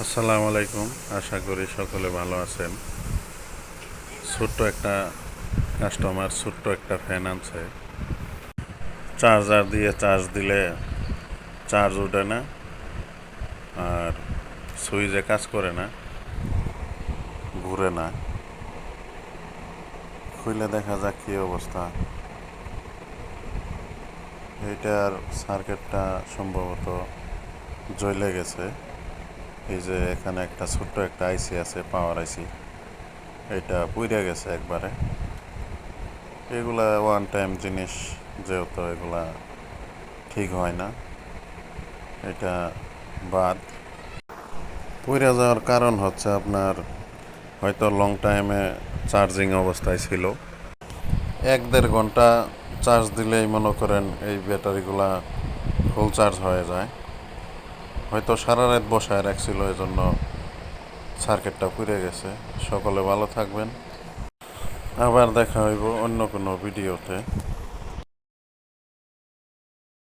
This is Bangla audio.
আসসালামু আলাইকুম। আশা করি সকলে ভালো আছেন। ছোট্ট একটা কাস্টমার ছোট্ট একটা ফ্যান আনছে। চার্জার দিয়ে চার্জ দিলে চার্জ ওঠে না, আর সুইচে কাজ করে না, ঘুরে না। খুলে দেখা যাক কী অবস্থা। এইটার সার্কিটটা সম্ভবত জ্বলে গেছে। এই যে এখানে একটা ছোট্ট একটা আইসি আছে, পাওয়ার আইসি, এটা পুড়ে গেছে একবারে। এগুলা ওয়ান টাইম জিনিস, যেহেতু এগুলা ঠিক হয় না, এটা বাদ। পুড়ে যাওয়ার কারণ হচ্ছে আপনার হয়তো লং টাইমে চার্জিং অবস্থায় ছিল। 1-1.5 ঘন্টা চার্জ দিলেই মনে করেন এই ব্যাটারিগুলা ফুল চার্জ হয়ে যায়। হয়তো সারা রাত বসায় রাখছিল, এজন্য সার্কিটটা পুড়ে গেছে। সকলে ভালো থাকবেন। আবার দেখা হইব অন্য কোনো ভিডিওতে।